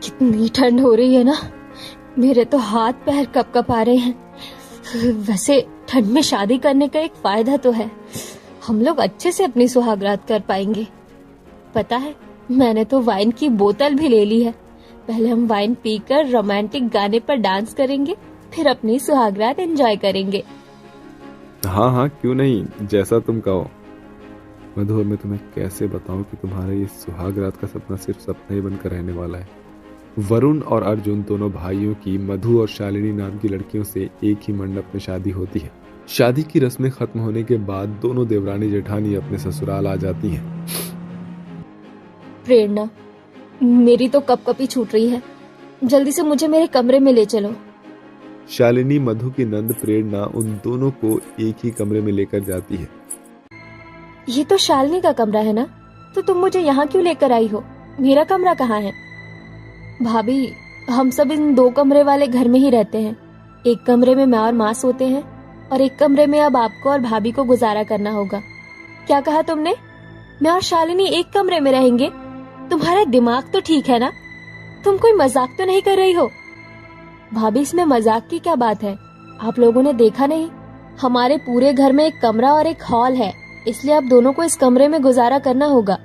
कितनी ठंड हो रही है ना, मेरे तो हाथ पैर कप आ रहे हैं। वैसे ठंड में शादी करने का एक फायदा तो है, हम लोग अच्छे से अपनी सुहागरात कर पाएंगे। पता है, मैंने तो वाइन की बोतल भी ले ली है। पहले हम वाइन पीकर रोमांटिक गाने पर डांस करेंगे, फिर अपनी सुहागरात एंजॉय करेंगे। हाँ हाँ, क्यों नहीं, जैसा तुम कहो। मधु, मैं तुम्हें कैसे बताऊं कि तुम्हारा ये सुहाग रात का सपना सिर्फ सपना ही बनकर रहने वाला है। वरुण और अर्जुन दोनों भाइयों की मधु और शालिनी नाम की लड़कियों से एक ही मंडप में शादी होती है। शादी की रस्में खत्म होने के बाद दोनों देवरानी जेठानी अपने ससुराल आ जाती हैं। प्रेरणा, मेरी तो कपकपी छूट रही है, जल्दी से मुझे मेरे कमरे में ले चलो। शालिनी मधु की नंद प्रेरणा उन दोनों को एक ही कमरे में लेकर जाती है। ये तो शालिनी का कमरा है ना, तो तुम मुझे यहाँ क्यों लेकर आई हो? मेरा कमरा कहाँ है? भाभी, हम सब इन 2 कमरे वाले घर में ही रहते हैं। एक कमरे में मैं और माँ सोते हैं और एक कमरे में अब आपको और भाभी को गुजारा करना होगा। क्या कहा तुमने? मैं और शालिनी एक कमरे में रहेंगे? तुम्हारा दिमाग तो ठीक है ना? तुम कोई मजाक तो नहीं कर रही हो? भाभी, इसमें मजाक की क्या बात है? आप लोगों ने देखा नहीं, हमारे पूरे घर में एक कमरा और एक हॉल है, इसलिए आप दोनों को इस कमरे में गुजारा करना होगा।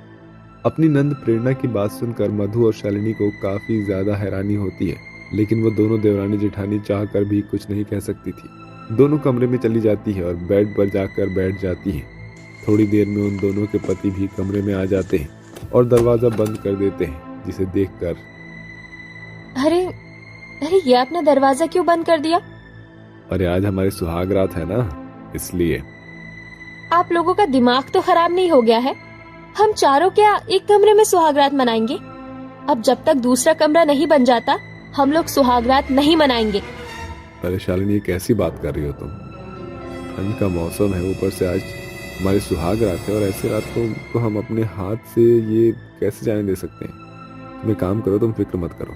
अपनी नंद प्रेरणा की बात सुनकर मधु और शालिनी को काफी ज्यादा हैरानी होती है, लेकिन वो दोनों देवरानी जेठानी चाहकर भी कुछ नहीं कह सकती थी। दोनों कमरे में चली जाती है और बेड पर जाकर बैठ जाती है। थोड़ी देर में उन दोनों के पति भी कमरे में आ जाते हैं और दरवाजा बंद कर देते हैं, जिसे देखकर अरे अरे, ये आपने दरवाजा क्यों बंद कर दिया? अरे आज हमारी सुहाग रात है ना, इसलिए। आप लोगों का दिमाग तो खराब नहीं हो गया है? हम चारों क्या एक कमरे में सुहागरात मनाएंगे? अब जब तक दूसरा कमरा नहीं बन जाता, हम लोग सुहागरात नहीं मनाएंगे। अरे शालिनी, ये कैसी बात कर रही हो तुम? ठंड का मौसम है, ऊपर से आज हमारी सुहाग रात है और ऐसी रात को हम अपने हाथ से ये कैसे जाने दे सकते हैं? तुम एक काम करो, तुम फिक्र मत करो।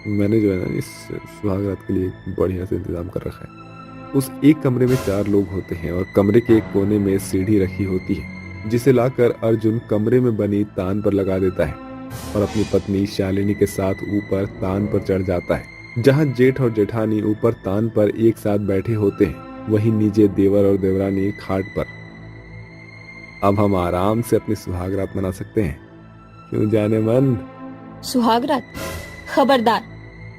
मैंने जो है ना, इस सुहाग रात के लिए बढ़िया से इंतजाम कर रखा है। उस एक कमरे में 4 लोग होते हैं और कमरे के एक कोने में सीढ़ी रखी होती है, जिसे लाकर अर्जुन कमरे में बनी तान पर लगा देता है और अपनी पत्नी शालिनी के साथ ऊपर तान पर चढ़ जाता है। जहां जेठ और जेठानी ऊपर तान पर एक साथ बैठे होते हैं, वहीं नीचे देवर और देवरानी खाट पर। अब हम आराम से अपनी सुहाग रात मना सकते हैं, क्यों जाने मन? सुहागरात? खबरदार,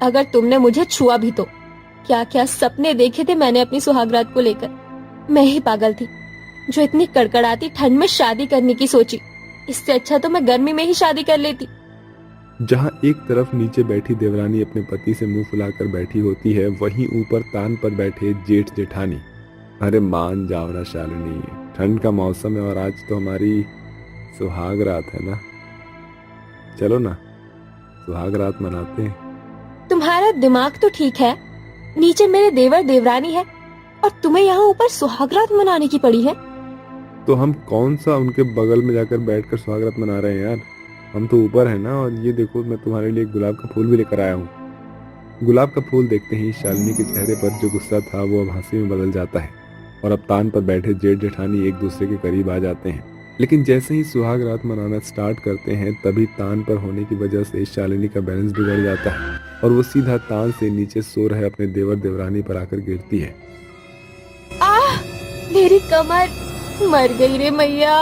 अगर तुमने मुझे छुआ भी तो। क्या क्या सपने देखे थे मैंने अपनी सुहागरात को लेकर। मैं ही पागल थी जो इतनी कड़कड़ाती ठंड में शादी करने की सोची। इससे अच्छा तो मैं गर्मी में ही शादी कर लेती। जहां एक तरफ नीचे बैठी देवरानी अपने पति से मुंह फुलाकर बैठी होती है, वहीं ऊपर तान पर बैठे जेठ जेठानी। अरे मान जाओ ना शालिनी, ठंड का मौसम है और आज तो हमारी सुहाग रात है ना। चलो ना, सुहाग रात मनाते हैं। तुम्हारा दिमाग तो ठीक है, नीचे मेरे देवर देवरानी है और तुम्हें यहाँ ऊपर सुहागरात मनाने की पड़ी है। तो हम कौन सा उनके बगल में जाकर बैठकर सुहाग रात मना रहे हैं यार? हम तो ऊपर है ना। और ये देखो, मैं तुम्हारे लिए गुलाब का फूल भी लेकर आया हूँ। गुलाब का फूल देखते ही शालिनी के चेहरे पर जो गुस्सा था वो अब हंसी में बदल जाता है और अब तान पर बैठे जेठ जेठानी एक दूसरे के करीब आ जाते हैं। लेकिन जैसे ही सुहाग रात मनाना स्टार्ट करते हैं, तभी तान पर होने की वजह से शालिनी का बैलेंस बिगड़ जाता है और वो सीधा तान से नीचे सो रहे अपने देवर देवरानी पर आकर गिरती है। आह, मेरी कमर, मर गई रे मैया।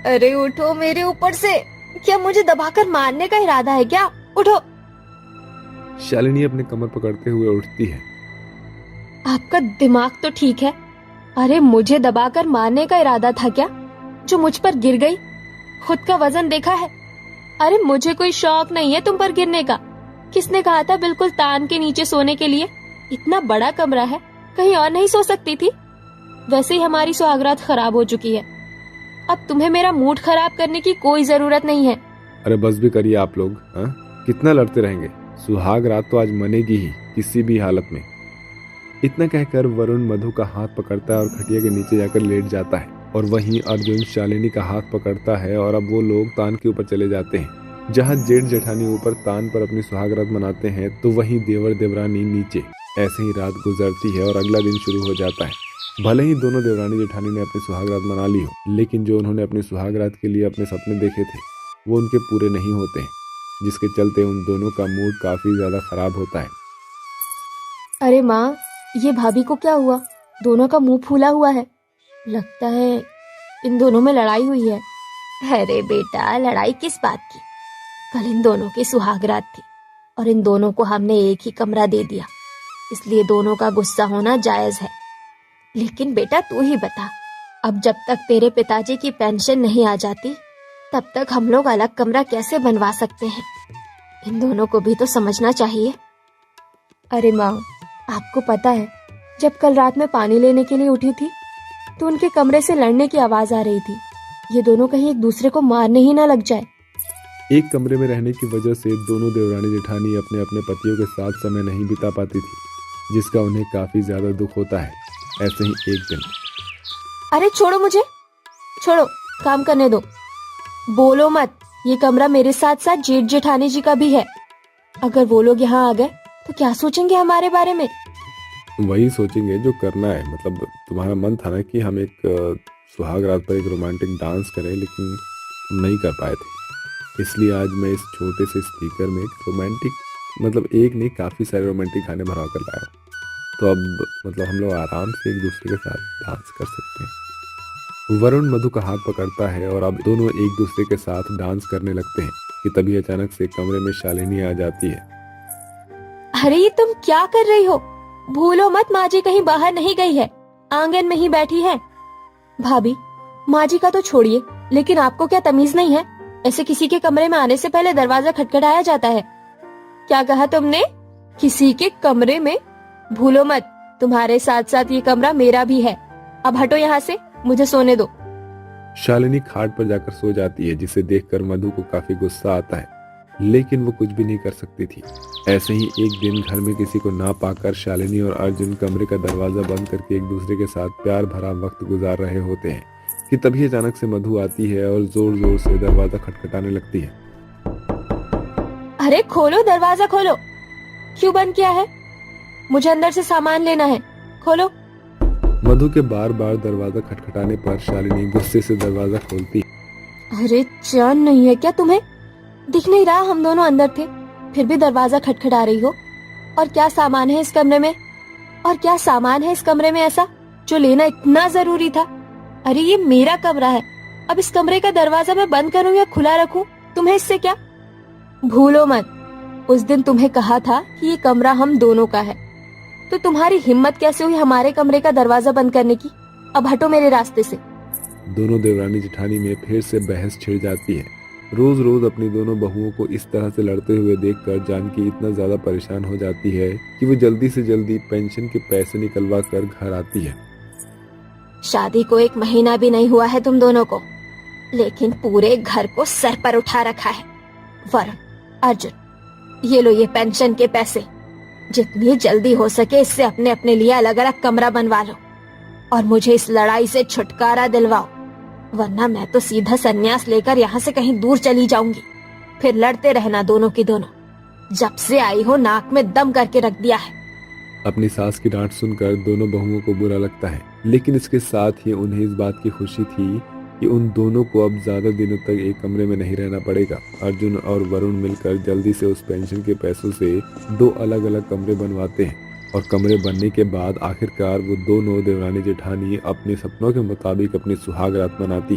अरे उठो मेरे ऊपर से। क्या मुझे दबाकर मारने का इरादा है क्या? उठो। शालिनी अपने कमर पकड़ते हुए उठती है। आपका दिमाग तो ठीक है। अरे मुझे दबाकर मारने का इरादा था क्या, जो मुझ पर गिर गई? खुद का वजन देखा है? अरे मुझे कोई शौक नहीं है तुम पर गिरने का। किसने कहा था बिल्कुल तान के नीचे सोने के लिए? इतना बड़ा कमरा है, कहीं और नहीं सो सकती थी? वैसे ही हमारी सुहागरात खराब हो चुकी है, अब तुम्हें मेरा मूड खराब करने की कोई जरूरत नहीं है। अरे बस भी करिए आप लोग, कितना लड़ते रहेंगे? सुहाग रात तो आज मनेगी ही, किसी भी हालत में। इतना कहकर वरुण मधु का हाथ पकड़ता है और खटिया के नीचे जाकर लेट जाता है और वहीं अर्जुन शालिनी का हाथ पकड़ता है और अब वो लोग तान के ऊपर चले जाते हैं। जहां जेठ जेठानी ऊपर तान पर अपनी सुहाग रात मनाते हैं, तो वहीं देवर देवरानी नीचे। ऐसे ही रात गुजरती है और अगला दिन शुरू हो जाता है। भले ही दोनों देवरानी जेठानी ने अपनी सुहाग रात मना ली हो, लेकिन जो उन्होंने अपनी सुहाग रात के लिए अपने सपने देखे थे, वो उनके पूरे नहीं होते हैं, जिसके चलते उन दोनों का मूड काफी ज्यादा खराब होता है। अरे माँ, ये भाभी को क्या हुआ? दोनों का मुंह फूला हुआ है। लगता है इन दोनों में लड़ाई हुई है। अरे बेटा, लड़ाई किस बात की? कल इन दोनों की सुहागरात थी और इन दोनों को हमने एक ही कमरा दे दिया, इसलिए दोनों का गुस्सा होना जायज है। लेकिन बेटा तू ही बता, अब जब तक तेरे पिताजी की पेंशन नहीं आ जाती तब तक हम लोग अलग कमरा कैसे बनवा सकते हैं? इन दोनों को भी तो समझना चाहिए। अरे माँ, आपको पता है, जब कल रात में पानी लेने के लिए उठी थी तो उनके कमरे से लड़ने की आवाज आ रही थी। ये दोनों कहीं एक दूसरे को मारने ही ना लग जाए। एक कमरे में रहने की वजह से दोनों देवरानी जेठानी अपने अपने पतियों के साथ समय नहीं बिता पाती थी, जिसका उन्हें काफी ज्यादा दुख होता है। ऐसे ही एक दिन, अरे छोड़ो मुझे, छोड़ो, काम करने दो। बोलो मत, ये कमरा मेरे साथ साथ जेठ जेठानी जी का भी है। अगर वो लोग यहाँ आ गए तो क्या सोचेंगे हमारे बारे में? वही सोचेंगे जो करना है। मतलब तुम्हारा मन था ना कि हम एक सुहाग रात पर एक रोमांटिक डांस करें, लेकिन हम नहीं कर पाए थे। इसलिए आज मैं इस छोटे से स्पीकर में एक रोमांटिक, मतलब एक नहीं काफ़ी सारे रोमांटिक गाने भरा कर लाया हूँ। तो अब मतलब हम लोग आराम से एक दूसरे के साथ डांस कर सकते हैं। वरुण मधु का हाथ पकड़ता है और अब दोनों एक दूसरे के साथ डांस करने लगते हैं कि तभी अचानक से कमरे में शालिनी आ जाती है। अरे ये तुम क्या कर रही हो? भूलो मत, माँ जी कहीं बाहर नहीं गई है, आंगन में ही बैठी है। भाभी, माँ जी का तो छोड़िए, लेकिन आपको क्या तमीज नहीं है? ऐसे किसी के कमरे में आने से पहले दरवाजा खटखटाया जाता है। क्या कहा तुमने? किसी के कमरे में? भूलो मत, तुम्हारे साथ साथ ये कमरा मेरा भी है। अब हटो यहाँ से, मुझे सोने दो। शालिनी खाट पर जाकर सो जाती है, जिसे देखकर मधु को काफी गुस्सा आता है, लेकिन वो कुछ भी नहीं कर सकती थी। ऐसे ही एक दिन घर में किसी को ना पाकर शालिनी और अर्जुन कमरे का दरवाजा बंद करके एक दूसरे के साथ प्यार भरा वक्त गुजार रहे होते हैं कि तभी अचानक से मधु आती है और जोर जोर से दरवाजा खटखटाने लगती है। अरे खोलो, दरवाजा खोलो। क्यों बंद किया है? मुझे अंदर से सामान लेना है, खोलो। मधु के बार बार दरवाजा खटखटाने पर शालिनी गुस्से से दरवाजा खोलती है। अरे चैन नहीं है क्या तुम्हें? दिख नहीं रहा हम दोनों अंदर थे, फिर भी दरवाजा खटखटा रही हो? और क्या सामान है इस कमरे में? और क्या सामान है इस कमरे में ऐसा जो लेना इतना जरूरी था? अरे ये मेरा कमरा है, अब इस कमरे का दरवाजा मैं बंद करूं या खुला रखूं, तुम्हें इससे क्या? भूलो मत, उस दिन तुम्हें कहा था कि ये कमरा हम दोनों का है, तो तुम्हारी हिम्मत कैसे हुई हमारे कमरे का दरवाजा बंद करने की? अब हटो मेरे रास्ते से। दोनों देवरानी जेठानी में फिर से बहस छिड़ जाती है। रोज रोज अपनी दोनों बहुओं को इस तरह से लड़ते हुए देखकर जानकी इतना ज्यादा परेशान हो जाती है कि वो जल्दी से जल्दी पेंशन के पैसे निकलवा कर घर आती है। शादी को 1 महीना भी नहीं हुआ है तुम दोनों को, लेकिन पूरे घर को सर पर उठा रखा है। वरुण, अर्जुन, ये लो ये पेंशन के पैसे। जितनी जल्दी हो सके इससे अपने अपने लिए अलग अलग कमरा बनवा लो और मुझे इस लड़ाई से छुटकारा दिलवाओ, वरना मैं तो सीधा संन्यास लेकर यहाँ से कहीं दूर चली जाऊंगी। फिर लड़ते रहना दोनों की दोनों। जब से आई हो नाक में दम करके रख दिया है। अपनी सास की डांट सुनकर दोनों बहुओं को बुरा लगता है, लेकिन इसके साथ ही उन्हें इस बात की खुशी थी कि उन दोनों को अब ज्यादा दिनों तक एक कमरे में नहीं रहना पड़ेगा। अर्जुन और वरुण मिलकर जल्दी से उस पेंशन के पैसों से 2 अलग अलग कमरे बनवाते हैं और कमरे बनने के बाद आखिरकार वो दोनों देवरानी जेठानी अपने सपनों के मुताबिक अपनी सुहाग रात मनाती